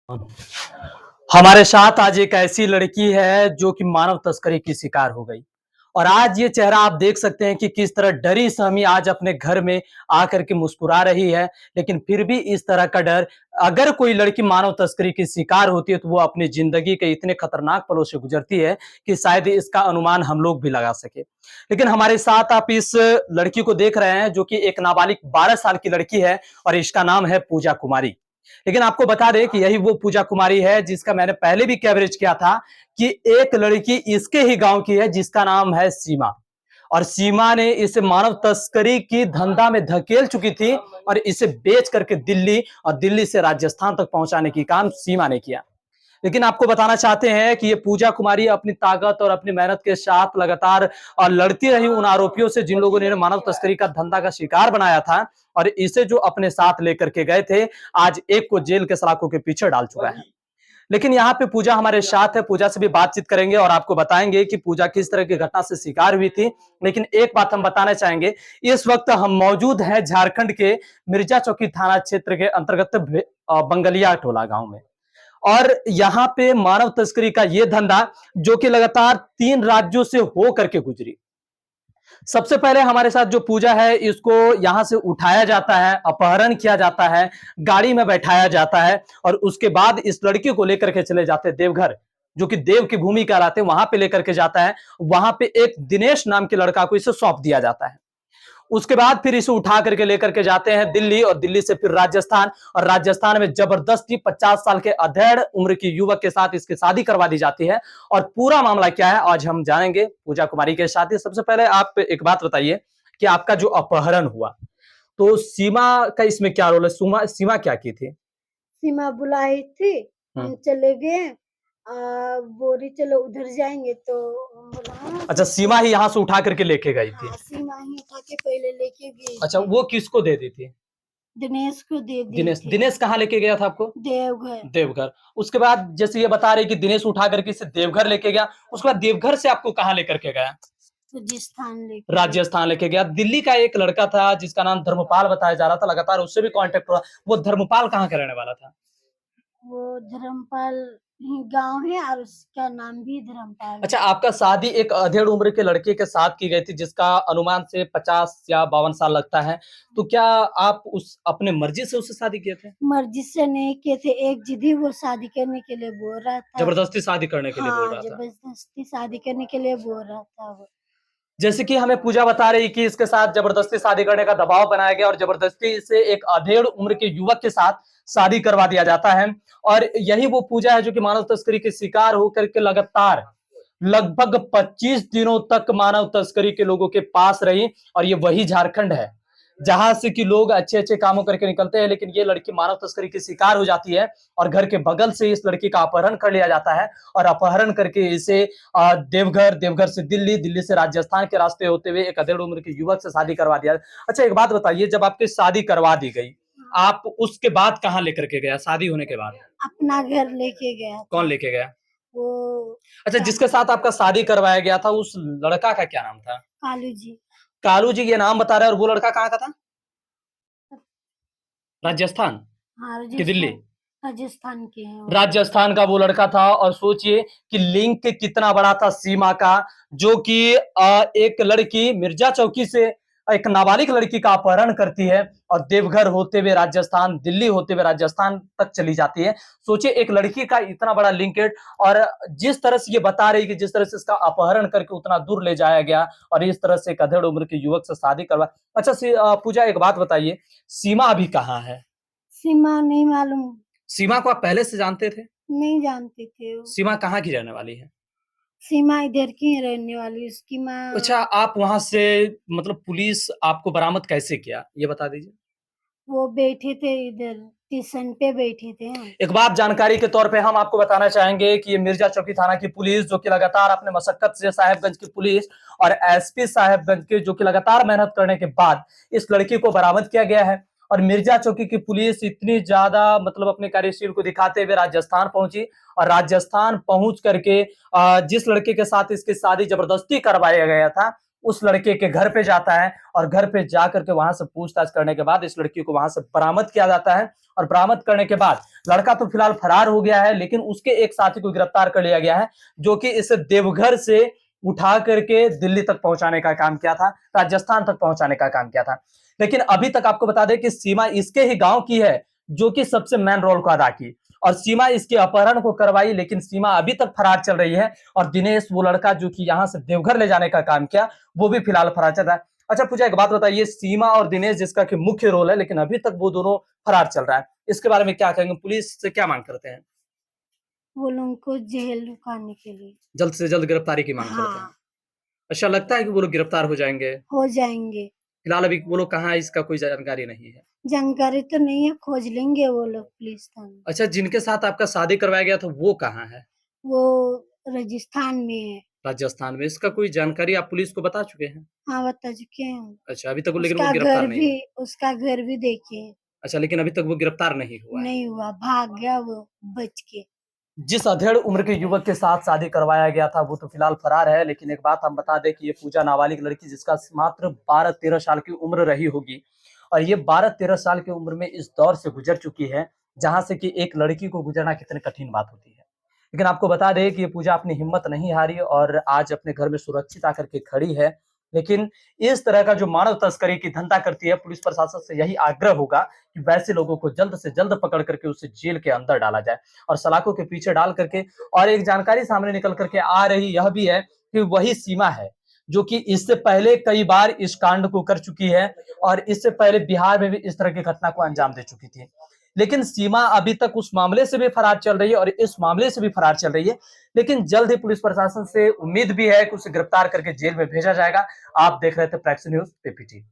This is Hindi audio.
हमारे साथ आज एक ऐसी लड़की है जो कि मानव तस्करी की शिकार हो गई। और आज ये चेहरा आप देख सकते हैं कि किस तरह डरी सहमी आज अपने घर में आकर के मुस्कुरा रही है। लेकिन फिर भी इस तरह का डर, अगर कोई लड़की मानव तस्करी की शिकार होती है तो वो अपनी जिंदगी के इतने खतरनाक पलों से गुजरती है कि शायद इसका अनुमान हम लोग भी लगा सके। लेकिन हमारे साथ आप इस लड़की को देख रहे हैं जो कि एक नाबालिग 12 साल की लड़की है और इसका नाम है पूजा कुमारी। लेकिन आपको बता दें कि यही वो पूजा कुमारी है जिसका मैंने पहले भी कवरेज किया था कि एक लड़की इसके ही गांव की है जिसका नाम है सीमा। और सीमा ने इसे मानव तस्करी की धंधा में धकेल चुकी थी और इसे बेच करके दिल्ली और दिल्ली से राजस्थान तक पहुंचाने की काम सीमा ने किया। लेकिन आपको बताना चाहते हैं कि ये पूजा कुमारी अपनी ताकत और अपनी मेहनत के साथ लगातार लड़ती रही उन आरोपियों से जिन लोगों ने मानव तस्करी का धंधा का शिकार बनाया था। और इसे जो अपने साथ लेकर के गए थे, आज एक को जेल के सलाखों के पीछे डाल चुका है। लेकिन यहाँ पे पूजा हमारे साथ है, पूजा से भी बातचीत करेंगे और आपको बताएंगे कि पूजा किस तरह की घटना से शिकार हुई थी। लेकिन एक बात हम बताना चाहेंगे, इस वक्त हम मौजूद हैं झारखंड के मिर्जा चौकी थाना क्षेत्र के अंतर्गत बंगलिया टोला गांव में। और यहाँ पे मानव तस्करी का ये धंधा जो कि लगातार 3 राज्यों से हो करके गुजरी। सबसे पहले हमारे साथ जो पूजा है इसको यहां से उठाया जाता है, अपहरण किया जाता है, गाड़ी में बैठाया जाता है और उसके बाद इस लड़की को लेकर के चले जाते हैं देवघर, जो कि देव की भूमि कहलाते हैं, वहां पे लेकर के जाता है। वहां पे एक दिनेश नाम के लड़का को इसे सौंप दिया जाता है। उसके बाद फिर इसे उठा करके लेकर के जाते हैं दिल्ली और दिल्ली से फिर राजस्थान। और राजस्थान में जबरदस्ती 50 साल के अधेड़ उम्र की युवक के साथ इसकी शादी करवा दी जाती है। और पूरा मामला क्या है आज हम जानेंगे पूजा कुमारी के साथ ही। सबसे पहले आप एक बात बताइए कि आपका जो अपहरण हुआ तो सीमा का इसमें क्या रोल है? सीमा सीमा क्या की थी? सीमा बुलाई थी, हम चले गए। बोली चलो उधर जाएंगे तो हम बोला हाँ। अच्छा, सीमा ही यहाँ से उठा करके लेके गई थी। हाँ, सीमा ही उठा के पहले लेके गई अच्छा, थी। वो किसको दे दी थी? दिनेश को दे दी दिनेश थी। दिनेश कहाँ लेके गया था आपको? देवघर। देवघर। उसके बाद जैसे ये बता रहे कि दिनेश उठा करके इसे देवघर लेके गया, उसके बाद देवघर से आपको कहाँ लेकर के गया? राजस्थान लेके राजस्थान लेके गया। दिल्ली का एक लड़का था जिसका नाम धर्मपाल बताया जा रहा था, लगातार उससे भी कांटेक्ट हुआ। वो धर्मपाल कहाँ का रहने वाला था? वो धर्मपाल ही गांव है और उसका नाम भी धर्मपाल अच्छा, है। आपका शादी एक अधेड़ उम्र के लड़के के साथ की गई थी जिसका अनुमान से 50 या 52 साल लगता है। तो क्या आप उस अपने मर्जी से उससे शादी किए थे? मर्जी से नहीं किए थे, एक जिद्दी वो शादी करने के लिए बोल रहा था। जबरदस्ती शादी करने के लिए बोल हाँ, रहा था। जबरदस्ती शादी करने के लिए बोल रहा था वो। जैसे कि हमें पूजा बता रही कि इसके साथ जबरदस्ती शादी करने का दबाव बनाया गया और जबरदस्ती इसे एक अधेड़ उम्र के युवक के साथ शादी करवा दिया जाता है। और यही वो पूजा है जो कि मानव तस्करी के शिकार होकर के लगातार लगभग 25 दिनों तक मानव तस्करी के लोगों के पास रही। और ये वही झारखंड है जहां से कि लोग अच्छे अच्छे कामों करके निकलते हैं, लेकिन ये लड़की मानव तस्करी की शिकार हो जाती है और घर के बगल से इस लड़की का अपहरण कर लिया जाता है। और अपहरण करके इसे देवघर, देवघर से दिल्ली, दिल्ली से राजस्थान के रास्ते होते हुए एक अधेड़ उम्र के युवक से शादी करवा दिया। अच्छा, एक बात बताइए, जब आपकी शादी करवा दी गई, आप उसके बाद कहाँ लेकर के गया शादी होने के बाद? अपना घर लेके गया था। कौन लेके गया? वो अच्छा, जिसके साथ आपका शादी करवाया गया था उस लड़का का क्या नाम था? कालू जी। कालू जी ये नाम बता रहे हैं। और वो लड़का कहाँ का था? राजस्थान हाँ, कि दिल्ली? राजस्थान के हैं वो। राजस्थान का वो लड़का था। और सोचिए कि लिंक कितना बड़ा था सीमा का, जो कि एक लड़की मिर्जा चौकी से एक नाबालिग लड़की का अपहरण करती है और देवघर होते हुए राजस्थान, दिल्ली होते हुए राजस्थान तक चली जाती है। सोचिए एक लड़की का इतना बड़ा लिंकेज। और जिस तरह से ये बता रही कि जिस तरह से इसका अपहरण करके उतना दूर ले जाया गया और इस तरह से एक अधेड़ उम्र के युवक से शादी करवा। अच्छा पूजा, एक बात बताइए, सीमा अभी कहाँ है? सीमा नहीं मालूम। सीमा को आप पहले से जानते थे? नहीं जानते थे वो। सीमा कहाँ की रहने वाली है? सीमा इधर की रहने वाली, उसकी माँ। अच्छा, आप वहां से मतलब पुलिस आपको बरामद कैसे किया ये बता दीजिए। वो बैठे थे इधर स्टेशन पे बैठे थे हम। एक बात जानकारी के तौर पे हम आपको बताना चाहेंगे कि ये मिर्जा चौकी थाना की पुलिस जो कि लगातार अपने मशक्कत से, साहेबगंज की पुलिस और एसपी साहेबगंज के जो कि लगातार मेहनत करने के बाद इस लड़की को बरामद किया गया है। और मिर्जा चौकी की पुलिस इतनी ज्यादा मतलब अपने कार्यशील को दिखाते हुए राजस्थान पहुंची और राजस्थान पहुंच करके जिस लड़के के साथ इसकी शादी जबरदस्ती करवाया गया था उस लड़के के घर पे जाता है और घर पे जा करके वहां से पूछताछ करने के बाद इस लड़की को वहां से बरामद किया जाता है। और बरामद करने के बाद लड़का तो फिलहाल फरार हो गया है, लेकिन उसके एक साथी को गिरफ्तार कर लिया गया है, जो कि इसे देवघर से उठा करके दिल्ली तक पहुंचाने का काम किया था, राजस्थान तक पहुंचाने का काम किया था। लेकिन अभी तक आपको बता दें कि सीमा इसके ही गांव की है, जो कि सबसे मेन रोल को अदा की, और सीमा इसके अपहरण को करवाई, लेकिन सीमा अभी तक फरार चल रही है। और दिनेश वो लड़का जो कि यहाँ से देवघर ले जाने का काम किया, वो भी फिलहाल फरार चल रहा है। अच्छा पूजा, एक बात बताइए, सीमा और दिनेश जिसका कि मुख्य रोल है, लेकिन अभी तक वो दोनों फरार चल रहा है, इसके बारे में क्या कहेंगे? पुलिस से क्या मांग करते हैं? वो लोगों को जेल रुकाने के लिए। जल्द से जल्द गिरफ्तारी की मांग करते हैं। हाँ, अच्छा, लगता है कि वो लोग गिरफ्तार हो जाएंगे? हो जाएंगे। फिलहाल अभी वो लोग कहाँ है, इसका कोई जानकारी नहीं है। जानकारी तो नहीं है, खोज लेंगे वो लोग पुलिस थाने। अच्छा, जिनके साथ आपका शादी करवाया गया था वो कहाँ है? वो राजस्थान में है। राजस्थान में। इसका कोई जानकारी आप पुलिस को बता चुके हैं? हाँ, बता चुके हैं। अच्छा, अभी तक लेकिन वो गिरफ्तार नहीं हुआ। उसका घर भी देखे हैं। अच्छा, लेकिन अभी तक वो गिरफ्तार नहीं हुआ है। नहीं हुआ, भाग गया वो बच के। जिस अधेड़ उम्र के युवक के साथ शादी करवाया गया था वो तो फिलहाल फरार है, लेकिन एक बात हम बता दें कि ये पूजा नाबालिग लड़की, जिसका मात्र 12-13 साल की उम्र रही होगी, और ये 12-13 साल की उम्र में इस दौर से गुजर चुकी है जहां से कि एक लड़की को गुजरना कितनी कठिन बात होती है। लेकिन आपको बता दें कि ये पूजा अपनी हिम्मत नहीं हारी और आज अपने घर में सुरक्षित आकर के खड़ी है। लेकिन इस तरह का जो मानव तस्करी की धंधा करती है, पुलिस प्रशासन से यही आग्रह होगा कि वैसे लोगों को जल्द से जल्द पकड़ करके उसे जेल के अंदर डाला जाए और सलाखों के पीछे डाल करके। और एक जानकारी सामने निकल करके आ रही यह भी है कि वही सीमा है जो कि इससे पहले कई बार इस कांड को कर चुकी है और इससे पहले बिहार में भी इस तरह की घटना को अंजाम दे चुकी थी। लेकिन सीमा अभी तक उस मामले से भी फरार चल रही है और इस मामले से भी फरार चल रही है। लेकिन जल्द ही पुलिस प्रशासन से उम्मीद भी है कि उसे गिरफ्तार करके जेल में भेजा जाएगा। आप देख रहे थे प्रैक्स न्यूज पीपीटी।